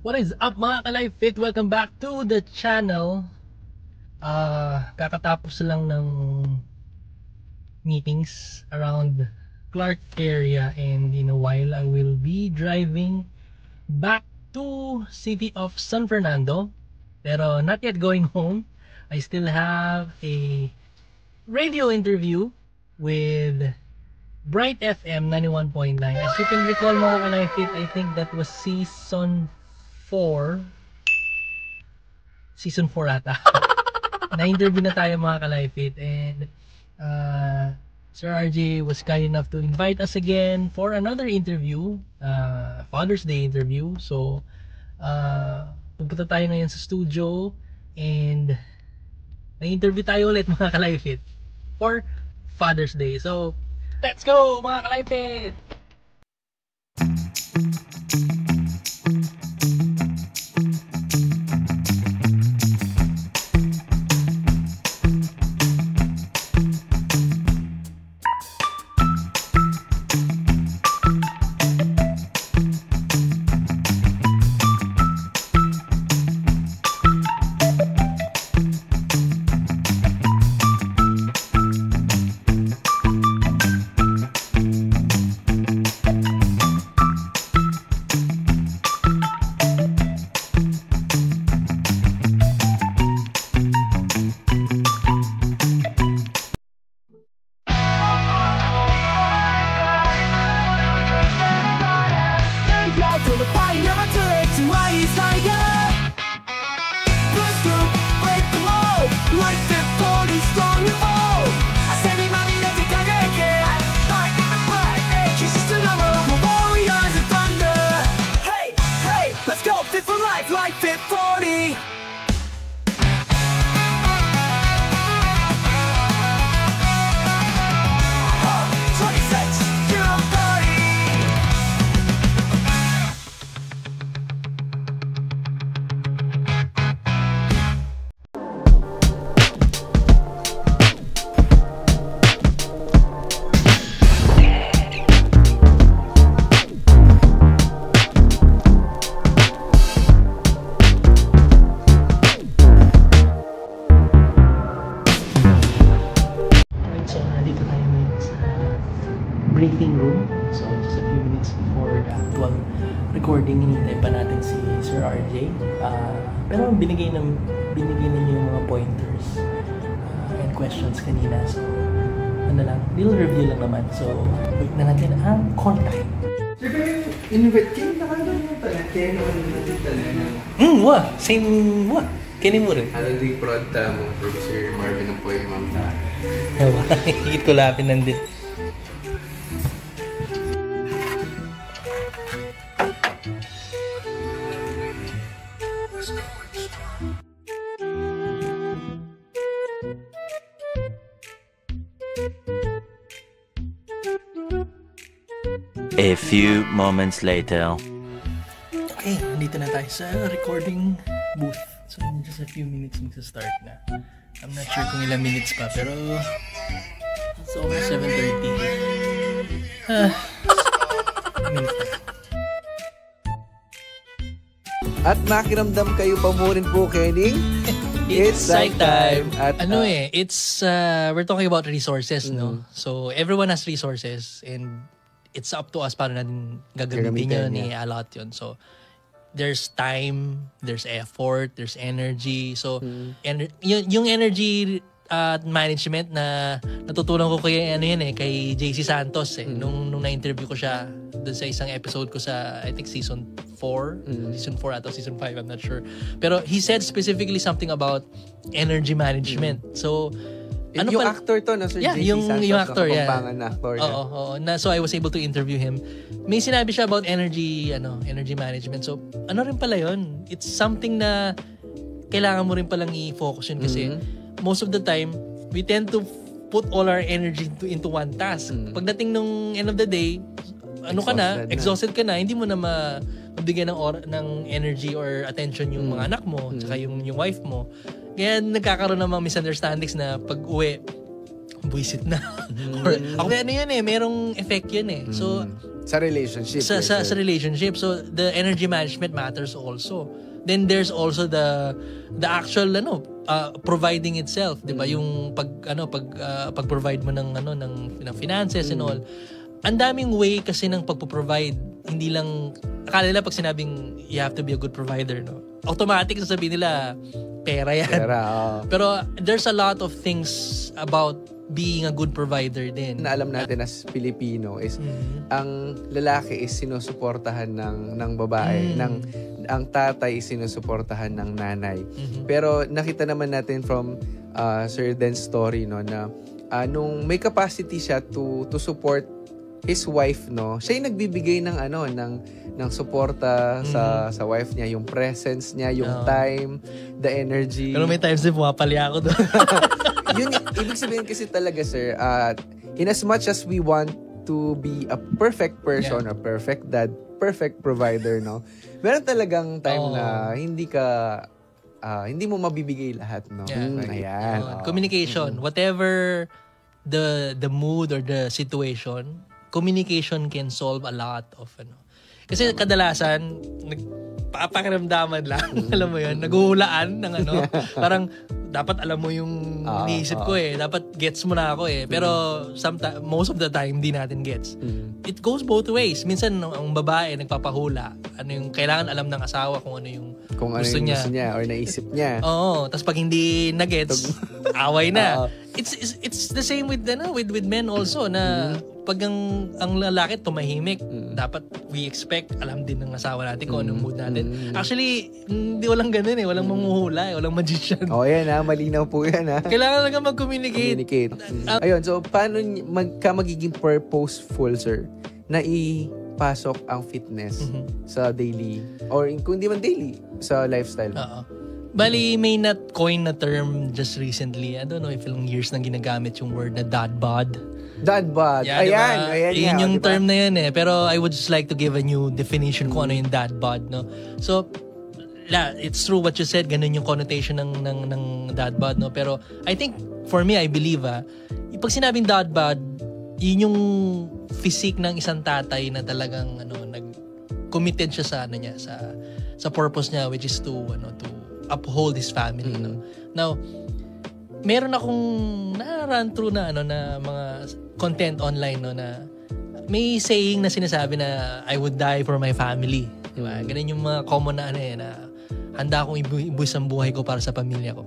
What is up mga ka-Life Fit? Welcome back to the channel. Kakatapos lang ng meetings around Clark area, and in a while I will be driving back to city of San Fernando, pero not yet going home. I still have a radio interview with Bright FM 91.9. As you can recall mga ka-Life Fit, I think that was season 4 ata. Na-interview na tayo mga ka-Life Fit, and Sir RJ was kind enough to invite us again for another interview, Father's Day interview. So pupunta tayo ngayon sa studio and na-interview tayo ulit mga ka-Life Fit for Father's Day. So let's go mga ka-Life Fit! Briefing room. So just a few minutes before the actual recording, hinihintay pa natin si Sir RJ. Pero binigay na niyo yung mga pointers and questions kanina. So ano lang, little review lang naman. So wait na natin ang call time. Sir, kayo invite kayo na kanya yung talaga. Kaya naman yung talaga. Wah! Same wah! Kini mo rin. Ano di prod mo, Professor Marvin ang po yung mamta. Higit ko lapin nandito. A few moments later. Okay, nandito na tayo sa recording booth. So in just a few minutes magsa-start na. I'm not sure kung ilang minutes pa, pero it's almost 7:30. Minutes pa. At makiramdam kayo pa mo rin po, Kenning. It's psych time. At, it's we're talking about resources, no? So everyone has resources, and it's up to us paano natin gagamitin yun, i-allot yun. So there's time, there's effort, there's energy. So yung energy management na natutunan ko kay kay JC Santos nung na-interview ko siya doon sa isang episode ko sa I think season 4 ata season 5, I'm not sure, pero he said specifically something about energy management. So ano yung actor to, no? Sir yeah, JC Santos, yung actor, yeah. Na actor niya. Oo. So I was able to interview him. May sinabi siya about energy management. So ano rin pala yun? It's something na kailangan mo rin palang i-focus yun kasi most of the time, we tend to put all our energy into one task. Pagdating nung end of the day, exhausted ka na, hindi mo na mabigyan ng energy or attention yung mga anak mo, tsaka yung wife mo. Kaya nagkakaroon ng mga misunderstandings na pag-uwi, buwisit na. Or, ako ano yun merong effect yun So, Sa relationship. Sa relationship. So the energy management matters also. Then there's also the actual providing itself, 'di ba? Yung pag-provide mo ng finances and all. Ang daming way kasi ng pagpo-provide. Hindi lang akala nila pag sinabing you have to be a good provider, no. Automatic sasabihin nila pera yan. Pero there's a lot of things about being a good provider din. Na alam natin as Pilipino is ang lalaki is sinusuportahan ng babae, ang tatay is sinusuportahan ng nanay. Pero nakita naman natin from Sir Den's story, no, na nung may capacity siya to support his wife, no, siya yung nagbibigay ng ng suporta sa wife niya, yung presence niya, yung time, the energy. Pero may times din pumapali ako doon. Yun, ibig sabihin kasi talaga, sir, in as much as we want to be a perfect person, a perfect dad, perfect provider, no, meron talagang time na hindi mo mabibigay lahat, no. Ayan. Communication, whatever the mood or the situation, communication can solve a lot of Kasi kadalasan nagpapakiramdaman lang, alam mo 'yun, naghuhulaan ng parang dapat alam mo yung iniisip ko dapat gets mo na ako pero most of the time hindi natin gets. It goes both ways. Minsan ang babae nagpapahula, yung kailangan alam ng asawa kung ano yung gusto niya or naisip niya. Oo, tapos pag hindi na-gets, away na. It's the same with men also na pag ang lalaki tumahimik, dapat we expect alam din ng asawa natin kung anong mood natin. Actually, hindi walang ganun walang manghuhula, walang magician. Yan malinaw po yan Kailangan lang mag-communicate. Ayun, so paano magiging purposeful, sir, na ipasok ang fitness sa daily or kung di man daily sa lifestyle? Bali, may coin na term just recently. I don't know if ilang years nang ginagamit yung word na dad bod. Dad bod. Yeah, ayan. Yun yung term na yan Pero I would just like to give a new definition kung ano yung dad bod, no? So, it's true what you said. Ganun yung connotation ng dad bod, no? Pero I think, for me, I believe, pag sinabing dad bod, yun yung physique ng isang tatay na talagang, committed siya sa purpose niya, which is to uphold his family, no? Now, meron akong na-run through na mga content online, no, na may saying na sinasabi na I would die for my family, di ba? Ganun yung mga common na na handa akong ibuwis ang buhay ko para sa pamilya ko.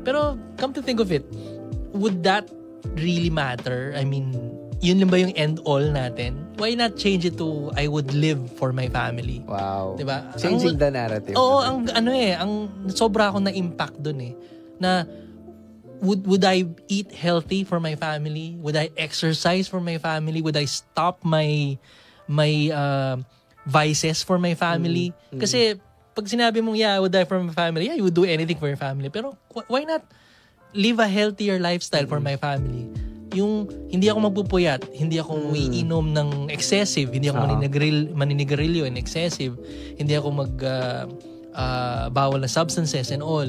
Pero come to think of it, would that really matter? I mean, yun lang ba yung end all natin? Why not change it to I would live for my family? Wow. Diba? Changing the narrative. Oo, ang sobra akong na-impact dun na would I eat healthy for my family? Would I exercise for my family? Would I stop my vices for my family? Kasi pag sinabi mong I would die for my family, you would do anything for your family. Pero why not live a healthier lifestyle for my family? Yung hindi ako magpupuyat, hindi ako iinom ng excessive, hindi ako maninigarilyo and excessive, hindi ako bawal na substances and all.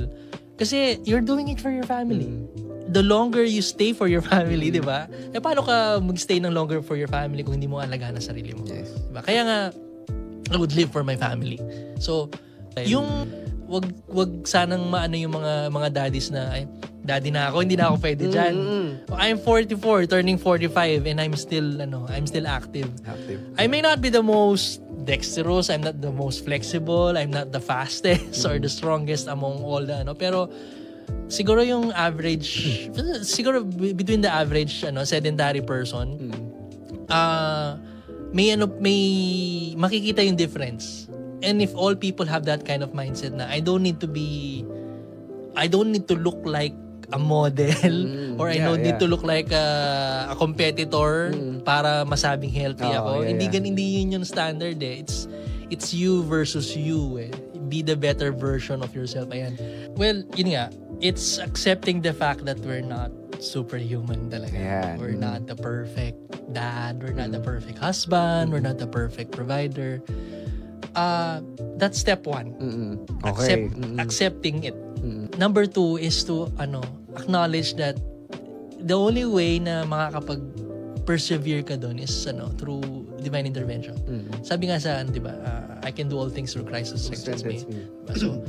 Kasi you're doing it for your family. The longer you stay for your family, di ba? Paano ka mag-stay ng longer for your family kung hindi mo alagaan ang sarili mo? Yes. Diba? Kaya nga, I would live for my family. So, yung wag sanang maano yung mga daddies na daddy na ako, hindi na ako pwede dyan. I'm 44, turning 45, and I'm still active. I may not be the most dexterous, I'm not the most flexible, I'm not the fastest or the strongest among all the pero siguro yung average, siguro between the average sedentary person, may makikita yung difference. And if all people have that kind of mindset na I don't need to look like a model or I don't need to look like a competitor para masabing healthy ako. Hindi yun yung standard It's you versus you Be the better version of yourself. Ayan. Well, yun nga. It's accepting the fact that we're not superhuman talaga. Ayan. We're not the perfect dad. We're not the perfect husband. We're not the perfect provider. That's step one. Okay. Accepting it. Number 2 is to acknowledge that the only way na persevere ka doon is through divine intervention. Sabi nga sa di ba, I can do all things through Christ who strengthens me. So,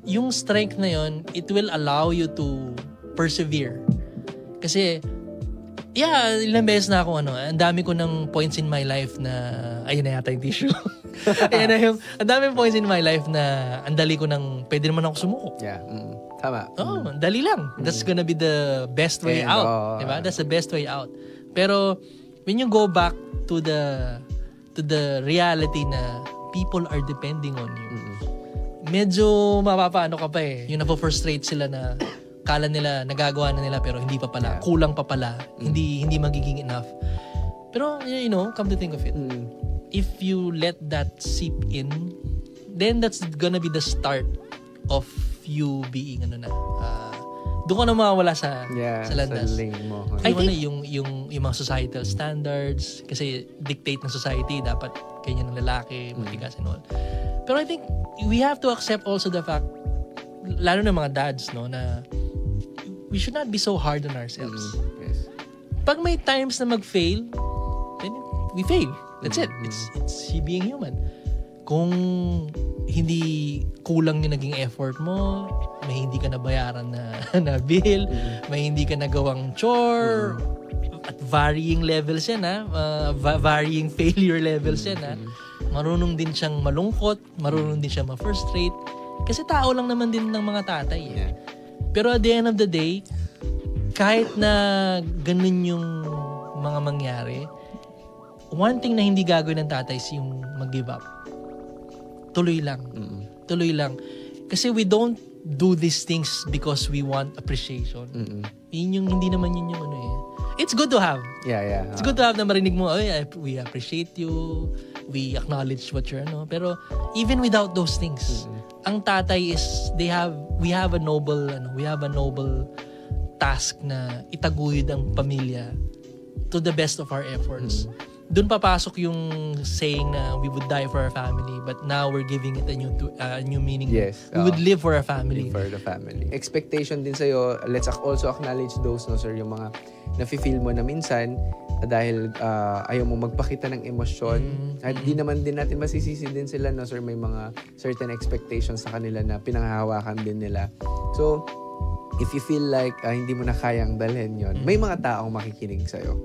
yung strength na yon, it will allow you to persevere. Kasi, ilang beses na ako, ang dami ko ng points in my life na, ayun na yata yung tissue. Ayun na yung, ang dami points in my life na, ang dali ko ng, pwede naman ako sumuko. Yeah. Tama. Dali lang. That's gonna be the best way out. Diba? That's the best way out. Pero, when you go back to the reality na people are depending on you, medyo mapapaano ka pa eh. Yung napo-frustrate sila na kala nila nagagawa na nila pero hindi pa pala, kulang pa pala, hindi magiging enough. Pero come to think of it, if you let that seep in, then that's gonna be the start of you being doon ka na mawawala sa landas. Sa lane mo. I think yung mga societal standards, kasi dictate ng society, dapat ganyan ng lalaki, matigas and all. Pero I think we have to accept also the fact, lalo na mga dads, na we should not be so hard on ourselves. Yes. Pag may times na mag-fail, then we fail. That's it. It's being human. Kung hindi kulang yung naging effort mo, may hindi ka nabayaran na bill, may hindi ka nagawang chore, at varying levels yan, varying failure levels yan, marunong din siyang malungkot, marunong din siya ma-frustrate, kasi tao lang naman din ng mga tatay. Yeah. Pero at the end of the day, kahit na ganun yung mga mangyari, one thing na hindi gagawin ng tatay is yung mag-give up. Tuloy lang. Tuloy lang. Kasi we don't do these things because we want appreciation. Yun yung, hindi naman yun yung It's good to have. Yeah. It's good to have na marinig mo, we appreciate you, we acknowledge what you're, Pero even without those things, ang tatay is, we have a noble task na itaguyod ang pamilya to the best of our efforts. Doon papasok yung saying na we would die for our family, but now we're giving it a new meaning. Yes. We would live for our family. Live for the family. Expectation din sa'yo, let's also acknowledge those, sir, yung mga nafe-feel mo na minsan dahil ayaw mo magpakita ng emosyon. At di naman din natin masisisi din sila, sir, may mga certain expectations sa kanila na pinanghahawakan din nila. So, if you feel like hindi mo na kayang dalhin yon, may mga taong makikinig sa'yo.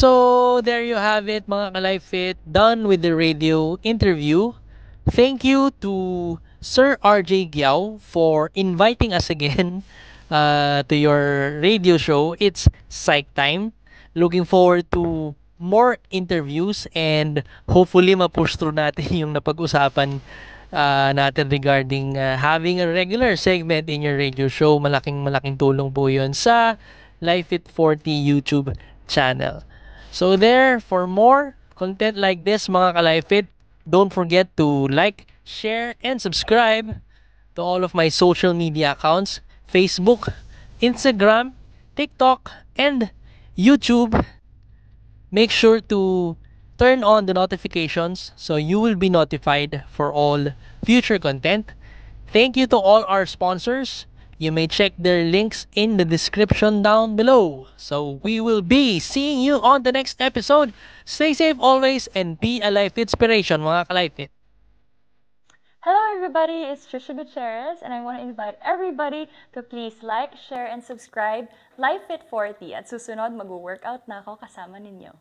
So, there you have it, mga Ka-Life Fit. Done with the radio interview. Thank you to Sir RJ Giao for inviting us again to your radio show. It's Psych Time. Looking forward to more interviews and hopefully ma-push through natin yung napag-usapan natin regarding having a regular segment in your radio show. Malaking tulong po yun sa Life Fit 40 YouTube channel. So there, for more content like this, mga Ka-Life Fit, don't forget to like, share, and subscribe to all of my social media accounts, Facebook, Instagram, TikTok, and YouTube. Make sure to turn on the notifications so you will be notified for all future content. Thank you to all our sponsors. You may check their links in the description down below. So we will be seeing you on the next episode. Stay safe always and be a life inspiration, mga Ka-Life Fit. Hello everybody, it's Trisha Gutierrez and I want to invite everybody to please like, share, and subscribe Life Fit 40 at susunod mag-workout na ako kasama ninyo.